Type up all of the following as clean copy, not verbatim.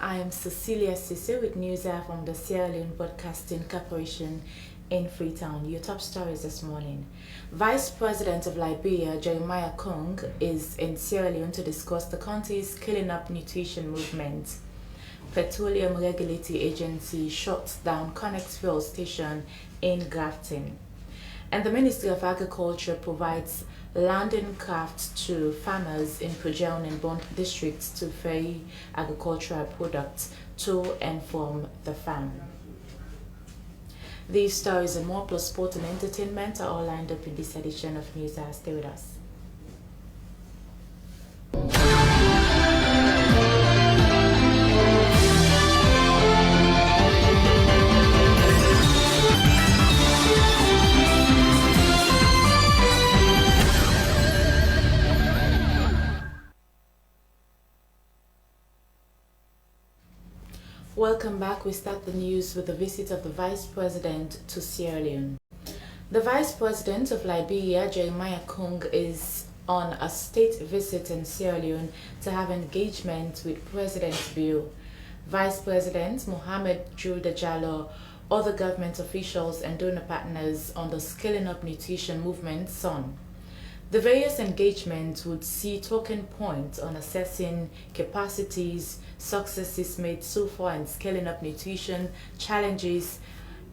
I am Cecilia Sisse with news from the Sierra Leone Broadcasting Corporation in Freetown. Your top stories this morning. Vice President of Liberia, Koung, is in Sierra Leone to discuss the country's Killing Up Nutrition movement. Petroleum Regulatory Agency shuts down Connect fuel station in Grafton. And the Ministry of Agriculture provides landing craft to farmers in Pujeon and Bond districts to ferry agricultural products to and from the farm. These stories and more, plus sport and entertainment, are all lined up in this edition of News Hour. Stay with us. Welcome back. We start the news with the visit of the Vice President to Sierra Leone. The Vice President of Liberia, Koung, is on a state visit in Sierra Leone to have engagement with President Bill, Vice President Mohamed Judah Jallow, other government officials and donor partners on the Scaling Up Nutrition movement SON. The various engagements would see talking points on assessing capacities, successes made so far in scaling up nutrition, challenges,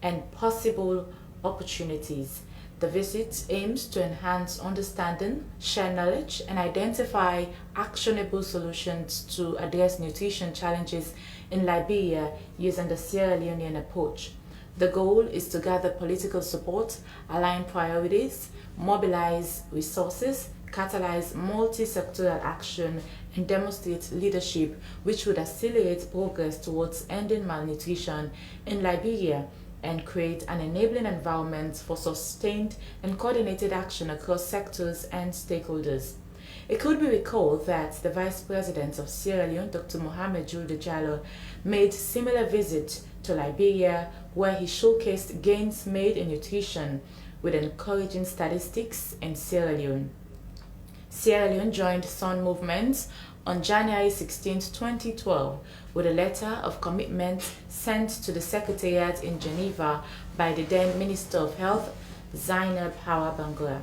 and possible opportunities. The visit aims to enhance understanding, share knowledge, and identify actionable solutions to address nutrition challenges in Liberia using the Sierra Leonean approach. The goal is to gather political support, align priorities, mobilize resources, catalyze multi-sectoral action, and demonstrate leadership which would accelerate progress towards ending malnutrition in Liberia and create an enabling environment for sustained and coordinated action across sectors and stakeholders. It could be recalled that the Vice President of Sierra Leone, Dr. Mohamed Judah Jallow, made similar visit to Liberia, where he showcased gains made in nutrition with encouraging statistics in Sierra Leone. Sierra Leone joined SON movement on January 16, 2012, with a letter of commitment sent to the Secretariat in Geneva by the then Minister of Health, Zainab Hawa Bangura.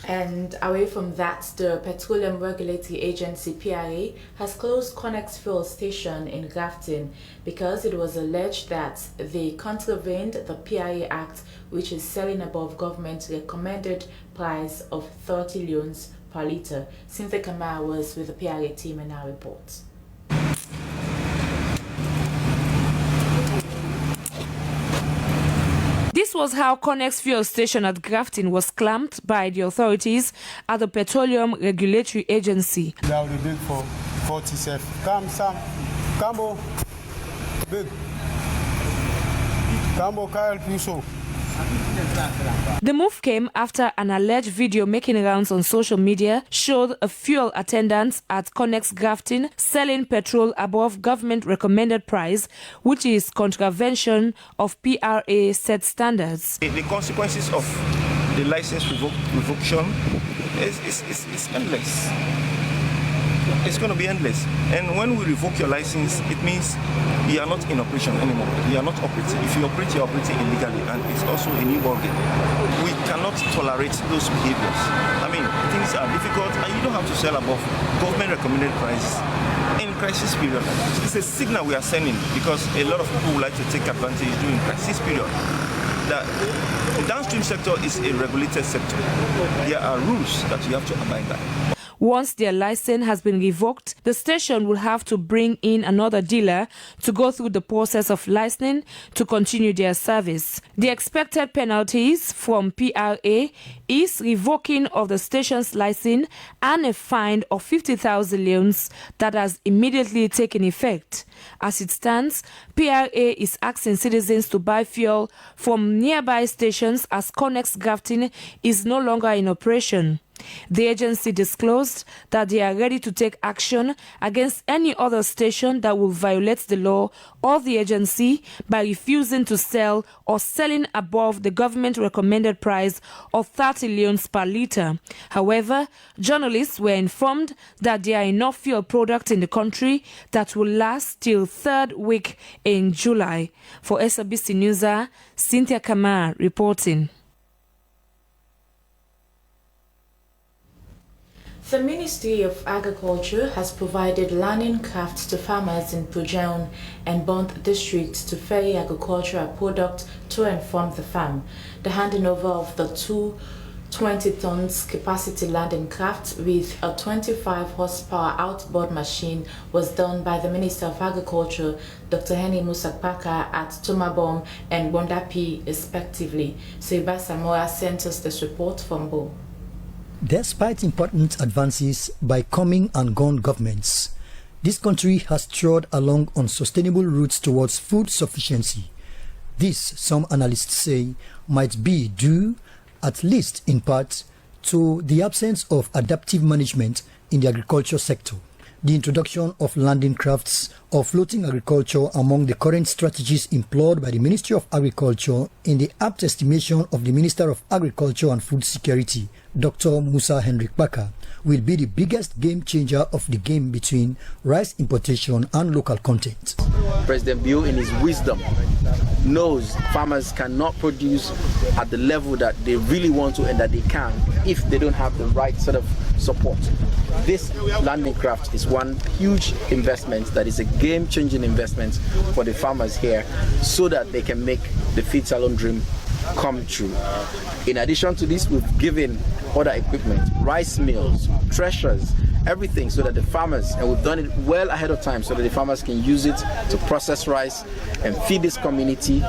And away from that, the Petroleum Regulatory Agency (PRA) has closed Connect fuel station in Grafton because it was alleged that they contravened the PRA Act, which is selling above government recommended price of 30 leones per litre. Cynthia Kamara was with the PRA team in our report. This was how Connect fuel station at Grafton was clamped by the authorities at the Petroleum Regulatory Agency. Now the big for 47. Come, Sam. Cambo. Big. Cambo, Kyle, Puso. The move came after an alleged video making rounds on social media showed a fuel attendant at Connect Grafton selling petrol above government recommended price, which is contravention of PRA set standards. The consequences of the license revocation is endless. It's going to be endless. And when we revoke your license, it means you are not in operation anymore. You are not operating. If you operate, you're operating illegally, and it's also a new ballgame. We cannot tolerate those behaviors. I mean, things are difficult, and you don't have to sell above government recommended prices in crisis period. It's a signal we are sending because a lot of people would like to take advantage during crisis period. The downstream sector is a regulated sector. There are rules that you have to abide by. Once their license has been revoked, the station will have to bring in another dealer to go through the process of licensing to continue their service. The expected penalties from PRA is revoking of the station's license and a fine of 50,000 leones that has immediately taken effect. As it stands, PRA is asking citizens to buy fuel from nearby stations as Connect Grafton is no longer in operation. The agency disclosed that they are ready to take action against any other station that will violate the law or the agency by refusing to sell or selling above the government recommended price of 30 leones per litre. However, journalists were informed that there are enough fuel products in the country that will last till third week in July. For SABC News, Cynthia Kamar reporting. The Ministry of Agriculture has provided learning crafts to farmers in Pujaun and Bond districts to ferry agricultural products to and from the farm. The handing over of the two 20 tons capacity landing craft with a 25 horsepower outboard machine was done by the Minister of Agriculture, Dr. Henry Musakpaka, at Tumabom and Bondapi, respectively. Seba Samora sent us this report from Bo. Despite important advances by coming and gone governments, this country has trod along unsustainable routes towards food sufficiency. This, some analysts say, might be due, at least in part, to the absence of adaptive management in the agriculture sector. The introduction of landing crafts or floating agriculture among the current strategies employed by the Ministry of Agriculture in the apt estimation of the Minister of Agriculture and Food Security, Dr. Musa Hendrik Baka, will be the biggest game changer of the game between rice importation and local content. President Bio, in his wisdom, knows farmers cannot produce at the level that they really want to and that they can if they don't have the right sort of support. This landing craft is one huge investment that is a game-changing investment for the farmers here so that they can make the feed salon dream come true. In addition to this, we've given other equipment, rice mills, threshers, everything so that the farmers, and we've done it well ahead of time so that the farmers can use it to process rice and feed this community,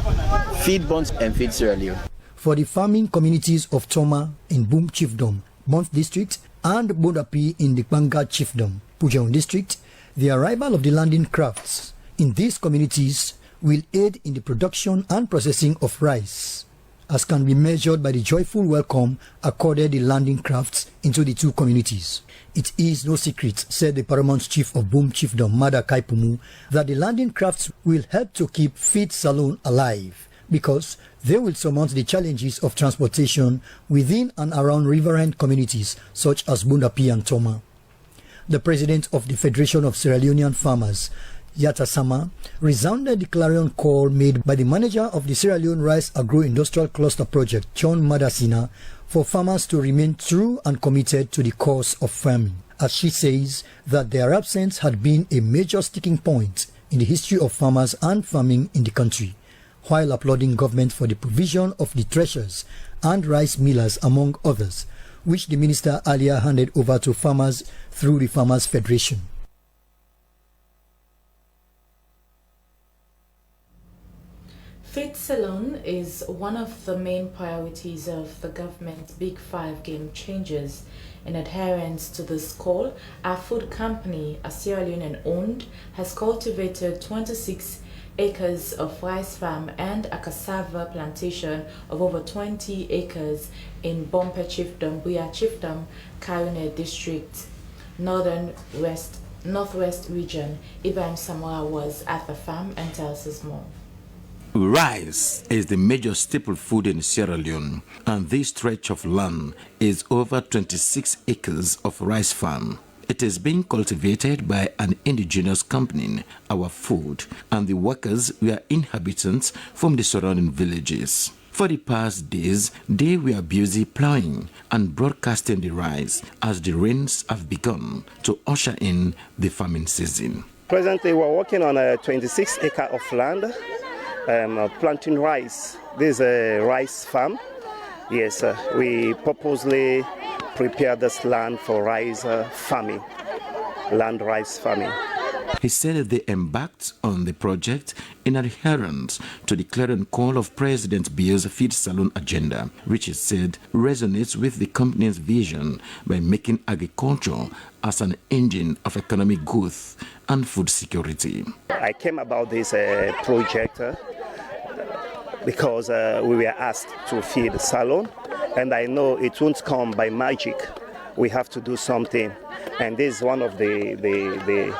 feed Bond and feed Sierra Leone. For the farming communities of Toma in Boom Chiefdom, Bond District, and Bondapi in the Banga Chiefdom, Pujaun District, the arrival of the landing crafts in these communities will aid in the production and processing of rice, as can be measured by the joyful welcome accorded the landing crafts into the two communities. It is no secret, said the paramount chief of Boom Chiefdom, Mada Kaipumu, that the landing crafts will help to keep feed salon alive, because they will surmount the challenges of transportation within and around riverine communities such as Bondapi and Toma. The president of the Federation of Sierra Leonean Farmers, Yata Sama, resounded the clarion call made by the manager of the Sierra Leone Rice Agro-Industrial Cluster Project, John Madasina, for farmers to remain true and committed to the cause of farming, as she says that their absence had been a major sticking point in the history of farmers and farming in the country, while applauding government for the provision of the threshers and rice millers, among others, which the minister earlier handed over to farmers through the Farmers Federation. Feed salon is one of the main priorities of the government's Big Five game changers. In adherence to this call, our food company, a Sierra Leonean owned, has cultivated 26 acres of rice farm and a cassava plantation of over 20 acres in Bompe Chiefdom, Buya Chiefdom, Karune District, Northwest region. Ibrahim Samora was at the farm and tells us more. Rice is the major staple food in Sierra Leone, and this stretch of land is over 26 acres of rice farm. It is being cultivated by an indigenous company, Our Food, and the workers were inhabitants from the surrounding villages. For the past days, they were busy plowing and broadcasting the rice as the rains have begun to usher in the farming season. Presently, we're working on a 26 acre of land, planting rice. This is a rice farm. Yes, we purposely prepared this land for rice farming, land rice farming. He said they embarked on the project in adherence to the clarion call of President Bio's Feed Salon agenda, which he said resonates with the company's vision by making agriculture as an engine of economic growth and food security. I came about this project because we were asked to feed salon, and I know it won't come by magic. we have to do something. And this is one of the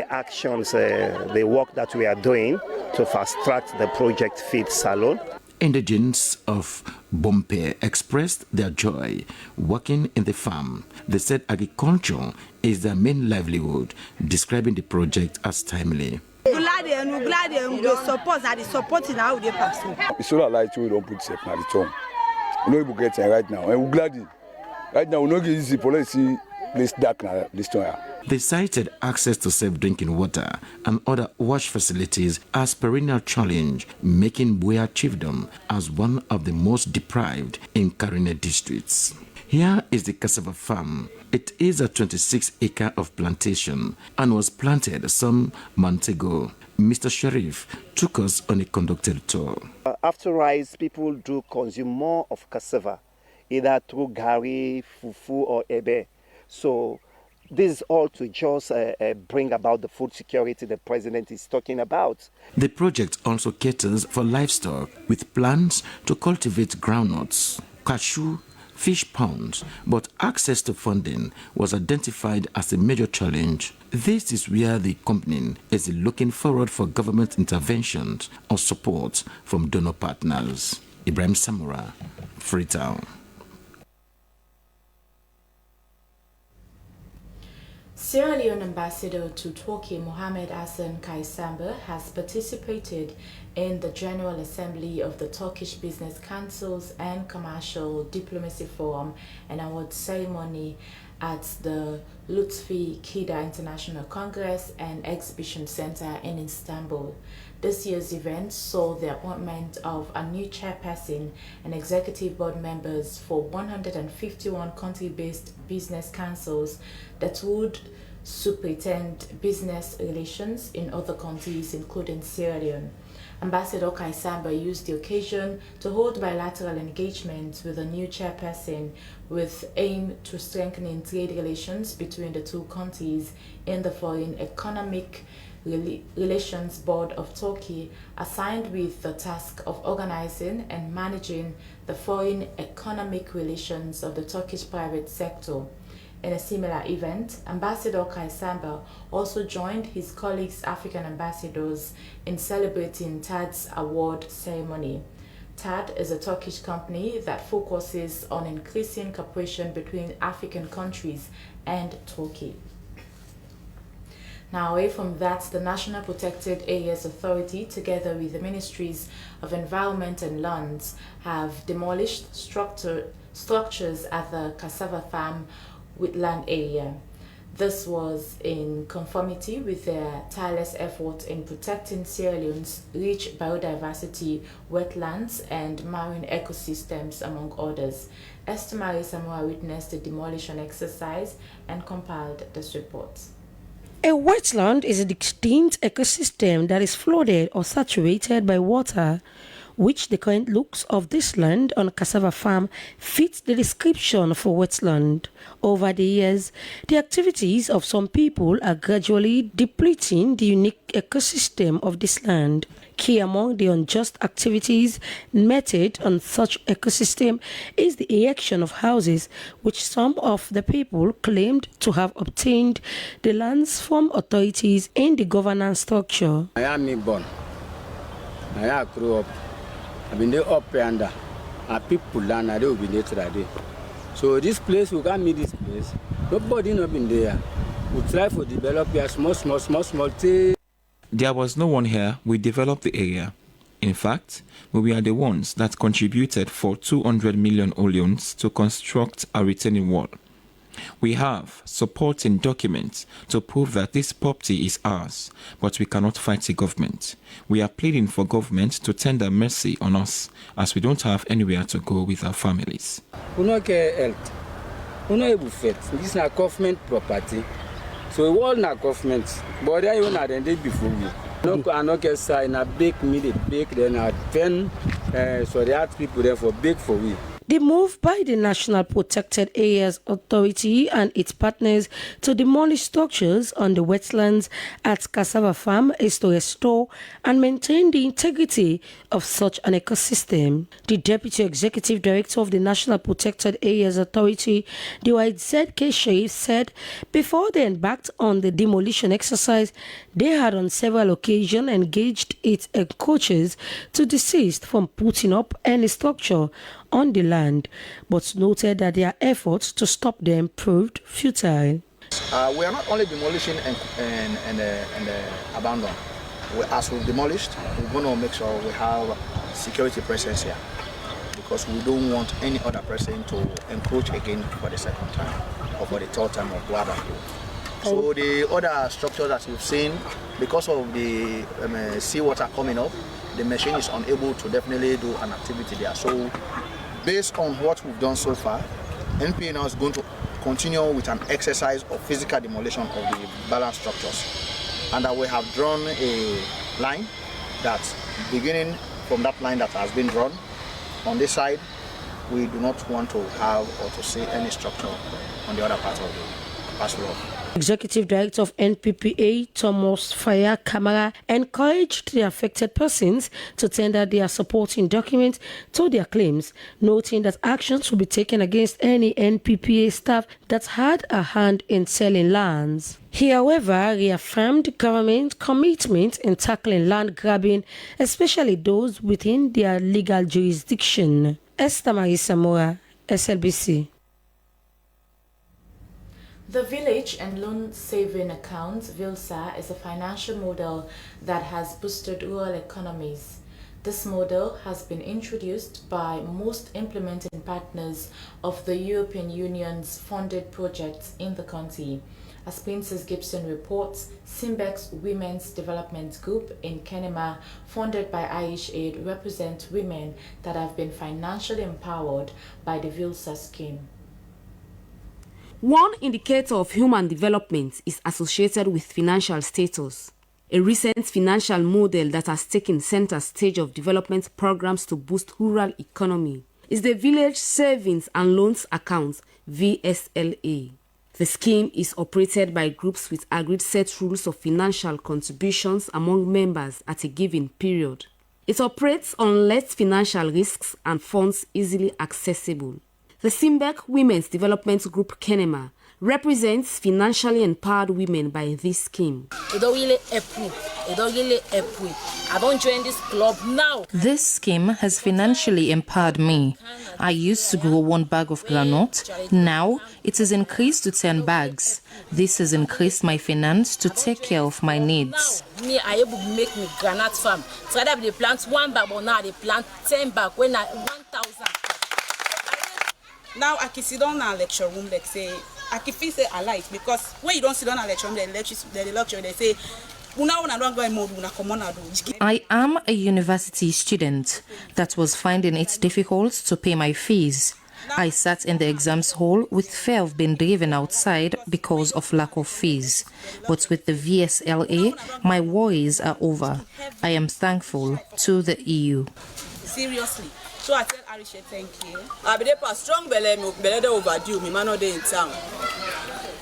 actions, the work that we are doing to fast-track the project Feed Salon. Indigents of Bompe expressed their joy working in the farm. They said agriculture is their main livelihood, describing the project as timely. Glad and support that is supporting how they pass. It's all like we don't put safe now the tongue. We know get right now, and we're glad. Right now, we don't get easy policy. This dark now, this time. They cited access to safe drinking water and other wash facilities as perennial challenge, making Buea Chiefdom as one of the most deprived in Karine districts. Here is the cassava farm. It is a 26-acre of plantation and was planted some months ago. Mr. Sharif took us on a conducted tour. After rice, people do consume more of cassava, either through gari, fufu, or ebe. So this is all to just bring about the food security the president is talking about. The project also caters for livestock with plans to cultivate groundnuts, cashew, fish ponds, but access to funding was identified as a major challenge. This is where the company is looking forward for government interventions or support from donor partners. Ibrahim Samura, Freetown. Sierra Leone Ambassador to Turkey Mohamed Hassan Kaysamba has participated in the General Assembly of the Turkish Business Councils and Commercial Diplomacy Forum and Award Ceremony at the Lutfi Kida International Congress and Exhibition Center in Istanbul. This year's event saw the appointment of a new chairperson and executive board members for 151 country-based business councils that would superintend business relations in other countries, including Sierra Leone. Ambassador Kaysamba used the occasion to hold bilateral engagements with a new chairperson with aim to strengthening trade relations between the two countries in the Foreign Economic Relations Board of Turkey, assigned with the task of organizing and managing the foreign economic relations of the Turkish private sector. In a similar event, Ambassador Kaysamba also joined his colleagues African ambassadors in celebrating TAD's award ceremony. TAD is a Turkish company that focuses on increasing cooperation between African countries and Turkey. Now, away from that, the National Protected Areas Authority, together with the Ministries of Environment and Lands, have demolished structures at the cassava farm Wetland area. This was in conformity with their tireless effort in protecting Sierra Leone's rich biodiversity, wetlands, and marine ecosystems, among others. Esther Marie Samoa witnessed the demolition exercise and compiled this report. A wetland is a distinct ecosystem that is flooded or saturated by water, which the current looks of this land on a cassava farm fits the description for wetland. Over the years, the activities of some people are gradually depleting the unique ecosystem of this land. Key among the unjust activities meted on such ecosystem is the erection of houses, which some of the people claimed to have obtained the lands from authorities in the governance structure. I am born. I grew up. I've been there up and under. And people land, I don't been there today. So this place, we can't meet this place. Nobody not been there. We try to develop here small things. There was no one here. We developed the area. In fact, we were the ones that contributed for 200 million oleons to construct a retaining wall. We have supporting documents to prove that this property is ours, but we cannot fight the government. We are pleading for government to tender mercy on us, as we don't have anywhere to go with our families. We don't care health. We don't able fit. This is not government property. So we all not government. But they are not the day before we. I no get sign a bake me the bake then I then so they ask people there for bake for we. The move by the National Protected Areas Authority and its partners to demolish structures on the wetlands at Cassava Farm is to restore and maintain the integrity of such an ecosystem. The Deputy Executive Director of the National Protected Areas Authority, Dwight Z.K. Sharif, said before they embarked on the demolition exercise, they had on several occasions engaged its encroachers to desist from putting up any structure on the land, but noted that their efforts to stop them proved futile. We are not only demolishing and abandon. As we've demolished, we're going to make sure we have security presence here, because we don't want any other person to encroach again for the second time or for the third time or whatever. So the other structures that you've seen, because of the seawater coming up, the machine is unable to definitely do an activity there. So based on what we've done so far, NPA now is going to continue with an exercise of physical demolition of the balance structures. And that we have drawn a line that, beginning from that line that has been drawn, on this side, we do not want to have or to see any structure on the other part of the pass road. Executive Director of NPPA, Thomas Faya Kamara, encouraged the affected persons to tender their supporting documents to their claims, noting that actions will be taken against any NPPA staff that had a hand in selling lands. He, however, reaffirmed government commitment in tackling land grabbing, especially those within their legal jurisdiction. Esther Marie Samora, SLBC. The Village and Loan Saving Account, VILSA, is a financial model that has boosted rural economies. This model has been introduced by most implementing partners of the European Union's funded projects in the country. As Princess Gibson reports, Simbex Women's Development Group in Kenema, funded by Irish Aid, represent women that have been financially empowered by the VILSA scheme. One indicator of human development is associated with financial status. A recent financial model that has taken center stage of development programs to boost rural economy is the Village Savings and Loans Account, VSLA. The scheme is operated by groups with agreed set rules of financial contributions among members at a given period. It operates on less financial risks and funds easily accessible. The Simbex Women's Development Group Kenema represents financially empowered women by this scheme. It don't really help me. I don't join this club now. This scheme has financially empowered me. I used to grow 1 bag of groundnut. Now it is increased to 10 bags. This has increased my finance to take care of my needs. Now, me, I able to make me groundnut farm. So that they plant 1 bag, but now they plant 10 bag when I 1,000. Now I can sit down in a lecture room, like say, I can feel say I like, because when you don't sit down in a lecture room, the lecture they say, I am a university student that was finding it difficult to pay my fees. I sat in the exams hall with fear of being driven outside because of lack of fees. But with the VSLA, my worries are over. I am thankful to the EU. Seriously. So I tell Arisha, thank you. I be there for strong belly overdue. Me man no dey in town.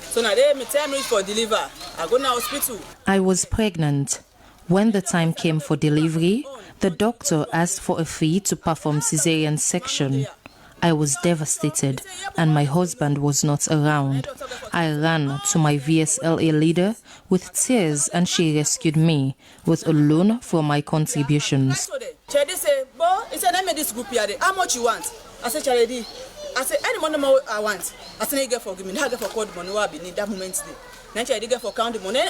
So now they me tell me for deliver. I go to hospital. I was pregnant. When the time came for delivery, the doctor asked for a fee to perform cesarean section. I was devastated and my husband was not around. I ran to my VSLA leader with tears and she rescued me with a loan from my contributions. Charity say, "Bo, he said, I made this group here. How much you want?" I said, "Charity, I said, any money I want. I said, I get for give me. I get for call the money. What I need that moment. Then Charity get for count the money."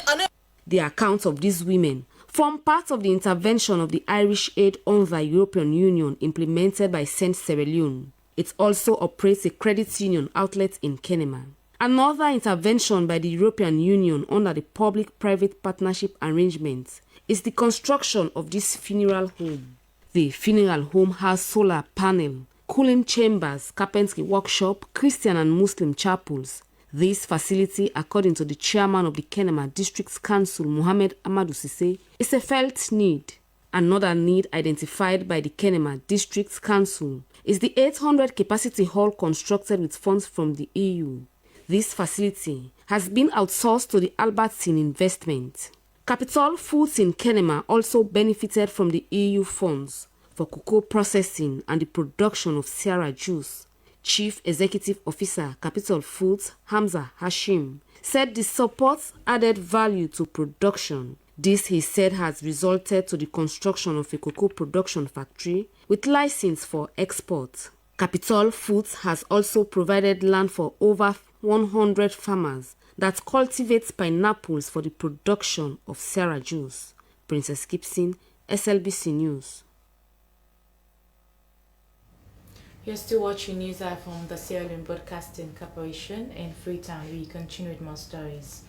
The accounts of these women form part of the intervention of the Irish Aid under the European Union implemented by St. Sierra Leone. It also operates a credit union outlet in Kenema. Another intervention by the European Union under the public-private partnership arrangement is the construction of this funeral home. The funeral home has solar panel, cooling chambers, carpentry workshop, Christian and Muslim chapels. This facility, according to the chairman of the Kenema District Council, Mohammed Amadou Sise, is a felt need. Another need identified by the Kenema District Council is the 800 capacity hall constructed with funds from the EU. This facility has been outsourced to the Albertine investment. Capital Foods in Kenema also benefited from the EU funds for cocoa processing and the production of Sierra juice. Chief Executive Officer, Capital Foods, Hamza Hashim, said the support added value to production. This, he said, has resulted to the construction of a cocoa production factory with license for export. Capital Foods has also provided land for over 100 farmers that cultivate pineapples for the production of Sierra juice. Princess Gibson, SLBC News. You're still watching news from the Sierra Leone Broadcasting Corporation in Freetown. We continue with more stories.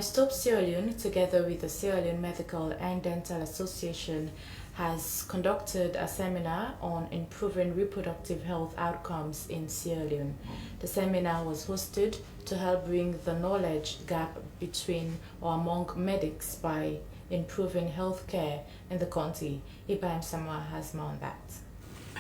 Stop Sierra Leone, together with the Sierra Leone Medical and Dental Association, has conducted a seminar on improving reproductive health outcomes in Sierra Leone. The seminar was hosted to help bring the knowledge gap between or among medics by improving health care in the country. Ibrahim Samoa has more on that.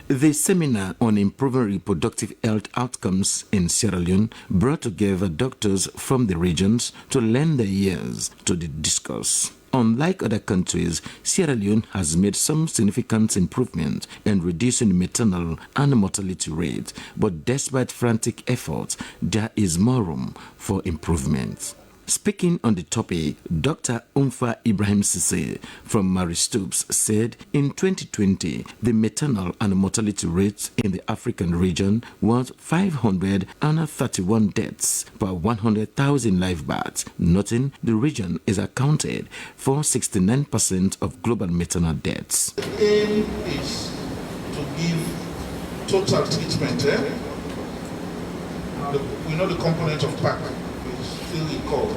The seminar on improving reproductive health outcomes in Sierra Leone brought together doctors from the regions to lend their ears to the discourse. Unlike other countries, Sierra Leone has made some significant improvement in reducing maternal and mortality rate, but despite frantic efforts, there is more room for improvement. Speaking on the topic, Dr. Umfa Ibrahim Sise from Mary Stoops said in 2020, the maternal and mortality rate in the African region was 531 deaths per 100,000 live births, noting the region is accounted for 69% of global maternal deaths. The aim is to give total treatment. We know the component of PAC. Called.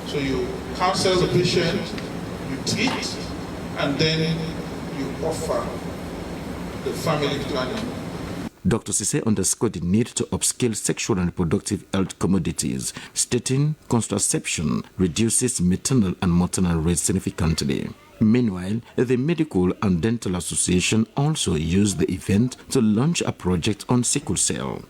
So you counsel the patient, you treat, and then you offer the family planning. Dr. Sise underscored the need to upscale sexual and reproductive health commodities, stating contraception reduces maternal and maternal rates significantly. Meanwhile, the Medical and Dental Association also used the event to launch a project on sickle cell.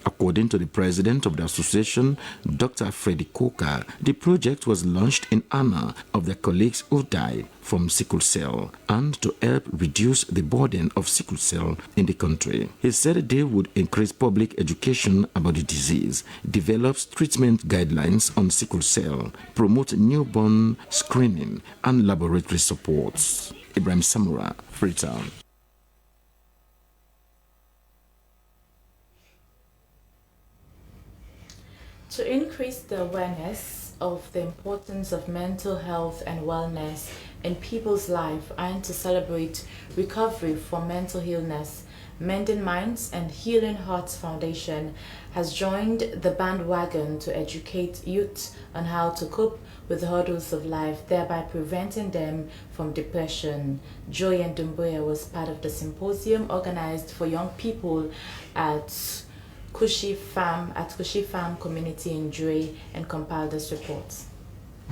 According to the president of the association, Dr. Freddie Coker, the project was launched in honor of their colleagues who died from sickle cell and to help reduce the burden of sickle cell in the country. He said they would increase public education about the disease, develop treatment guidelines on sickle cell, promote newborn screening and laboratory supports. Ibrahim Samura, Freetown. To increase the awareness of the importance of mental health and wellness in people's life and to celebrate recovery from mental illness, Mending Minds and Healing Hearts Foundation has joined the bandwagon to educate youth on how to cope with the hurdles of life, thereby preventing them from depression. Joy Ndumbuya was part of the symposium organized for young people at Kushi Farm community in Dre and compiled this report.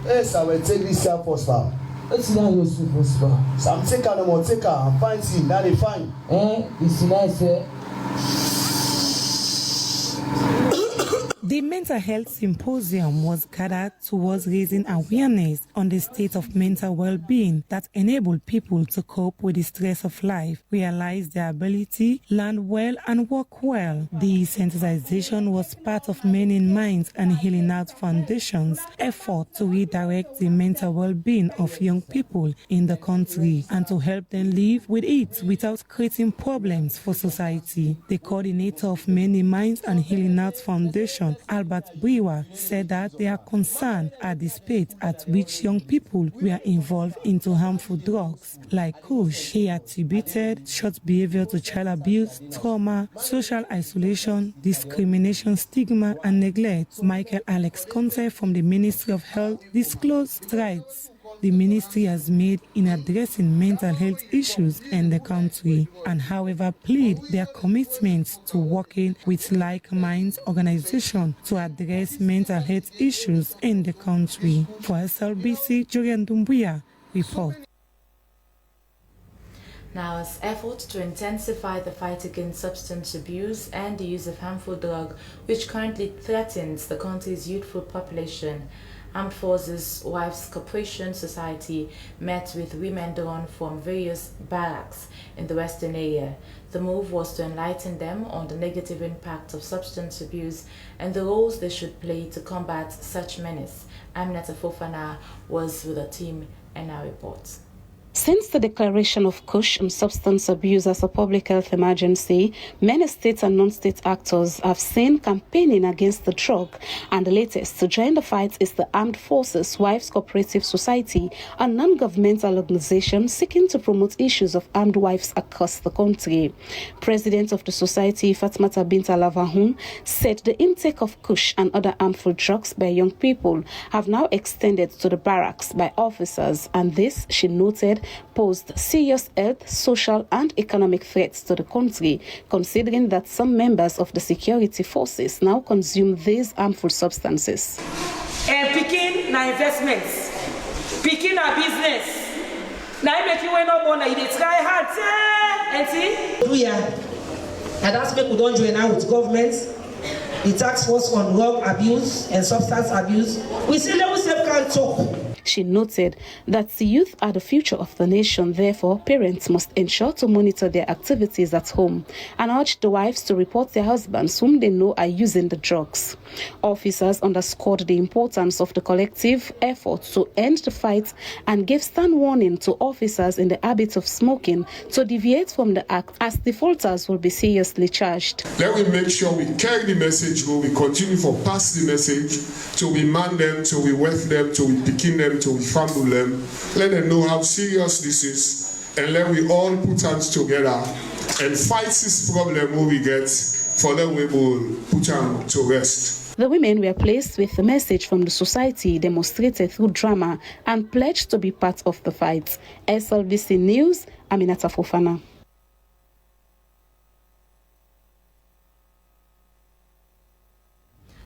Yes, I will take this here first, fam. Let's see how you see first, fam. So I'm taking them or take her. I'm fine, see. Now they fine. It's nice, The Mental Health Symposium was gathered towards raising awareness on the state of mental well-being that enabled people to cope with the stress of life, realize their ability, learn well, and work well. The sensitization was part of Mending Minds and Healing Hearts Foundation's effort to redirect the mental well-being of young people in the country and to help them live with it without creating problems for society. The coordinator of Mending Minds and Healing Hearts Foundation, Albert Briwa, said that they are concerned at the speed at which young people were involved into harmful drugs like kush. He attributed short behavior to child abuse, trauma, social isolation, discrimination, stigma, and neglect. Michael Alex Conte from the Ministry of Health disclosed strides the ministry has made in addressing mental health issues in the country, and however plead their commitment to working with like-minded organizations to address mental health issues in the country. For SLBC, Joy Ndumbuya report. Now, as efforts to intensify the fight against substance abuse and the use of harmful drug, which currently threatens the country's youthful population, Armed Forces Wives Corporation Society met with women drawn from various barracks in the western area. The move was to enlighten them on the negative impact of substance abuse and the roles they should play to combat such menace. Aminata Fofana was with the team and our reports. Since the declaration of Kush on substance abuse as a public health emergency, many state and non-state actors have seen campaigning against the drug, and the latest to join the fight is the Armed Forces Wives Cooperative Society, a non-governmental organization seeking to promote issues of armed wives across the country. President of the society, Fatmata Binta Lavahun, said the intake of Kush and other harmful drugs by young people have now extended to the barracks by officers, and this, she noted, posed serious health, social and economic threats to the country, considering that some members of the security forces now consume these harmful substances. And picking na investments, picking na business. Now make you no more, you try hard, and see? And that's make we don't join now with government, the task force on drug abuse and substance abuse. We see level self can talk. She noted that the youth are the future of the nation, therefore parents must ensure to monitor their activities at home and urged the wives to report their husbands whom they know are using the drugs. Officers underscored the importance of the collective effort to end the fight and gave stern warning to officers in the habit of smoking to deviate from the act, as defaulters will be seriously charged. Let me make sure we carry the message, we continue to pass the message, till we man them, till we work them, till we begin them, till we fumble them. Let them know how serious this is, and let we all put hands together and fight this problem when we get, for them we will put them to rest. The women were placed with the message from the society demonstrated through drama and pledged to be part of the fight. SLBC News, Aminata Fofana.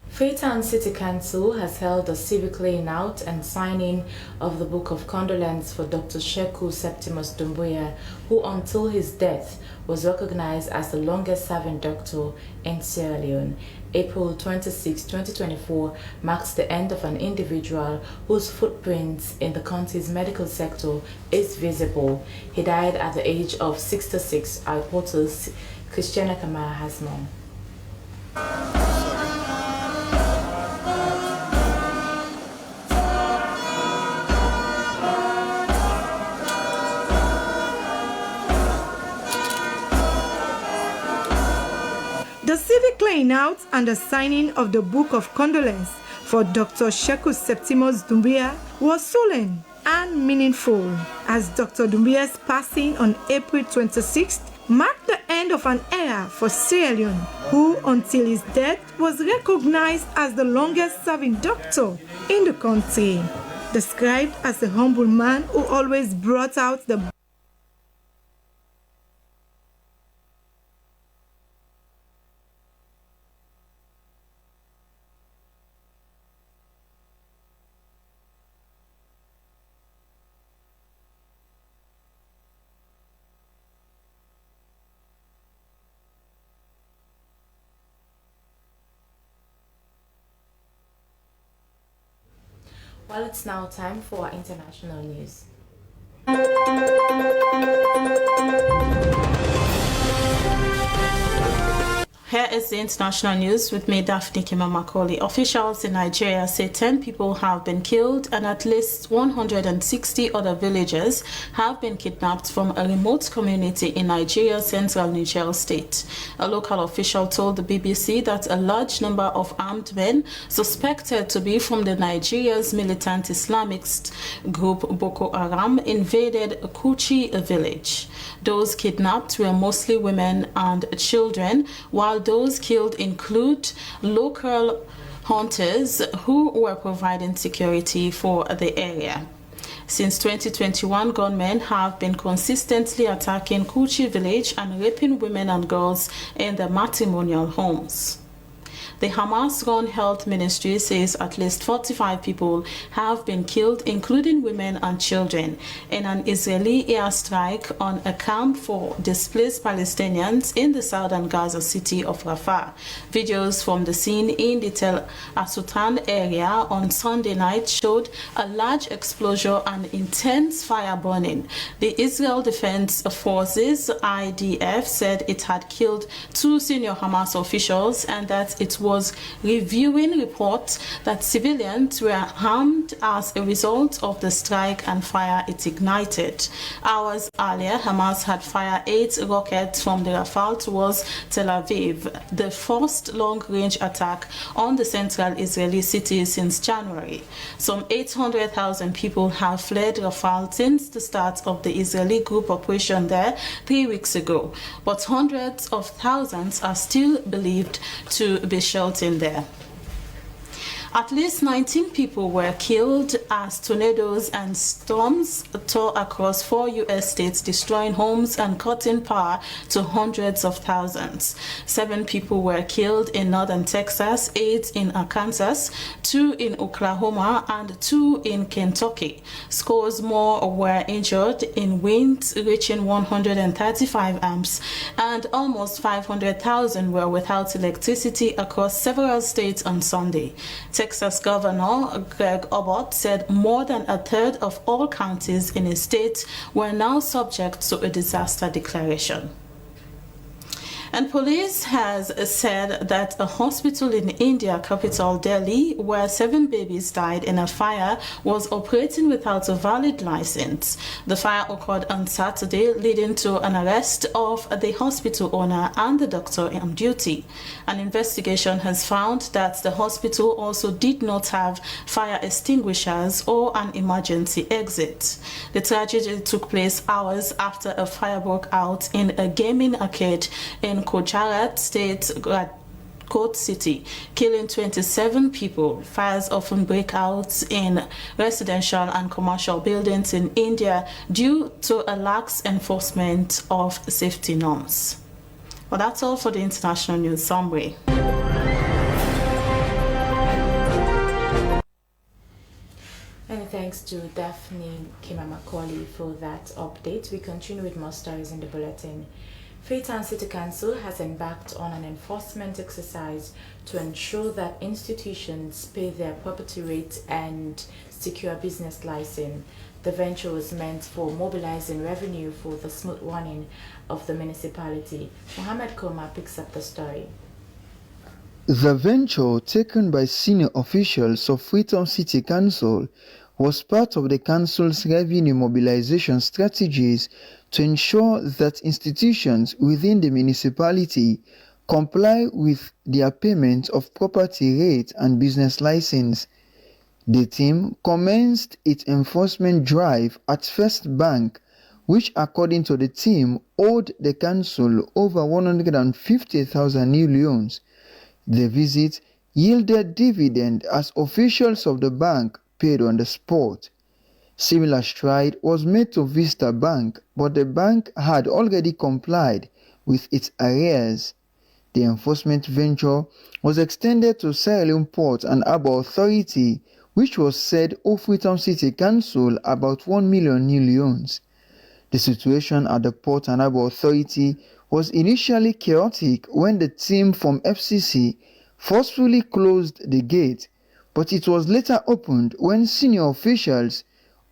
Freetown City Council has held a civic laying out and signing of the Book of Condolence for Dr. Sheku Septimus Doumbouya, who until his death was recognized as the longest-serving doctor in Sierra Leone. April 26, 2024 marks the end of an individual whose footprints in the country's medical sector is visible. He died at the age of 66. Our reporter Christiana Kamara has more. The civic laying out and the signing of the Book of Condolence for Dr. Sheku Septimus Doumbouya was solemn and meaningful, as Dr. Doumbouya's passing on April 26th marked the end of an era for Sierra Leone, who until his death was recognized as the longest-serving doctor in the country. Described as a humble man who always brought out the Well, it's now time for our international news. Here is the international news with me, Daphne Kimamakoli. Officials in Nigeria say 10 people have been killed and at least 160 other villagers have been kidnapped from a remote community in Nigeria's central Niger state. A local official told the BBC that a large number of armed men suspected to be from Nigeria's militant Islamist group Boko Haram invaded Kuchi village. Those kidnapped were mostly women and children, while those killed include local hunters who were providing security for the area. Since 2021, gunmen have been consistently attacking Kuchi village and raping women and girls in their matrimonial homes. The Hamas-run health ministry says at least 45 people have been killed, including women and children, in an Israeli airstrike on a camp for displaced Palestinians in the southern Gaza city of Rafah. Videos from the scene in the Tel Asutan area on Sunday night showed a large explosion and intense fire burning. The Israel Defense Forces, IDF, said it had killed 2 senior Hamas officials and that it was reviewing reports that civilians were harmed as a result of the strike and fire it ignited. Hours earlier, Hamas had fired 8 rockets from the Rafah towards Tel Aviv, the first long-range attack on the central Israeli city since January. Some 800,000 people have fled Rafah since the start of the Israeli group operation there 3 weeks ago, but hundreds of thousands are still believed to be sheltering there. At least 19 people were killed as tornadoes and storms tore across 4 U.S. states, destroying homes and cutting power to hundreds of thousands. 7 people were killed in northern Texas, 8 in Arkansas, 2 in Oklahoma, and 2 in Kentucky. Scores more were injured in winds reaching 135 amps, and almost 500,000 were without electricity across several states on Sunday. Texas Governor Greg Abbott said more than a third of all counties in his state were now subject to a disaster declaration. And police has said that a hospital in India capital Delhi, where 7 babies died in a fire, was operating without a valid license. The fire occurred on Saturday, leading to an arrest of the hospital owner and the doctor on duty. An investigation has found that the hospital also did not have fire extinguishers or an emergency exit. The tragedy took place hours after a fire broke out in a gaming arcade in Gujarat State Court City, killing 27 people. Fires often break out in residential and commercial buildings in India due to a lax enforcement of safety norms. Well, that's all for the international news summary. And thanks to Daphne Kimamakwali for that update. We continue with more stories in the bulletin. Freetown City Council has embarked on an enforcement exercise to ensure that institutions pay their property rates and secure business license. The venture was meant for mobilizing revenue for the smooth running of the municipality. Mohammed Koma picks up the story. The venture, taken by senior officials of Freetown City Council, was part of the council's revenue mobilization strategies to ensure that institutions within the municipality comply with their payment of property rate and business license. The team commenced its enforcement drive at First Bank, which according to the team owed the council over 150,000 new loans. The visit yielded dividend as officials of the bank paid on the spot. Similar stride was made to Vista Bank, but the bank had already complied with its arrears. The enforcement venture was extended to Sierra Leone Port and Harbour Authority, which was said owed Freetown City Council about 1 million new loans. The situation at the Port and Harbour Authority was initially chaotic when the team from FCC forcefully closed the gate, but it was later opened when senior officials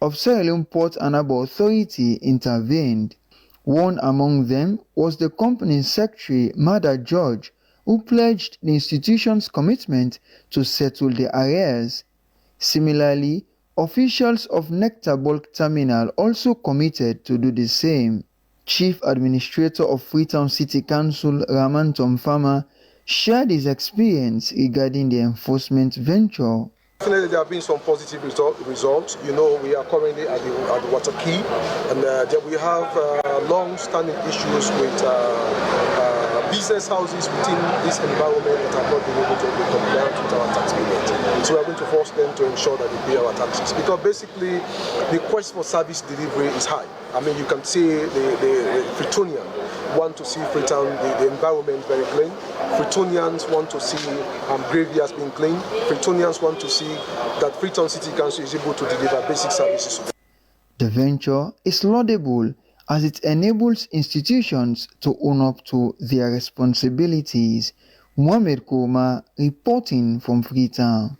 of Sierra Leone Port and Harbour Authority intervened. One among them was the company's secretary, Mada George, who pledged the institution's commitment to settle the arrears. Similarly, officials of Nectar Bulk Terminal also committed to do the same. Chief Administrator of Freetown City Council, Raman Tomfama, shared his experience regarding the enforcement venture. Definitely there have been some positive results. You know, we are currently at the water key, and we have long-standing issues with business houses within this environment that have not been able to be compliant with our tax payment. So we are going to force them to ensure that they pay our taxes, because basically the quest for service delivery is high. I mean, you can see the Freetonian want to see Freetown, the environment very clean. Freetonians want to see graveyards being clean. Freetonians want to see that Freetown City Council is able to deliver basic services. The venture is laudable as it enables institutions to own up to their responsibilities. Mohamed Kouma reporting from Freetown.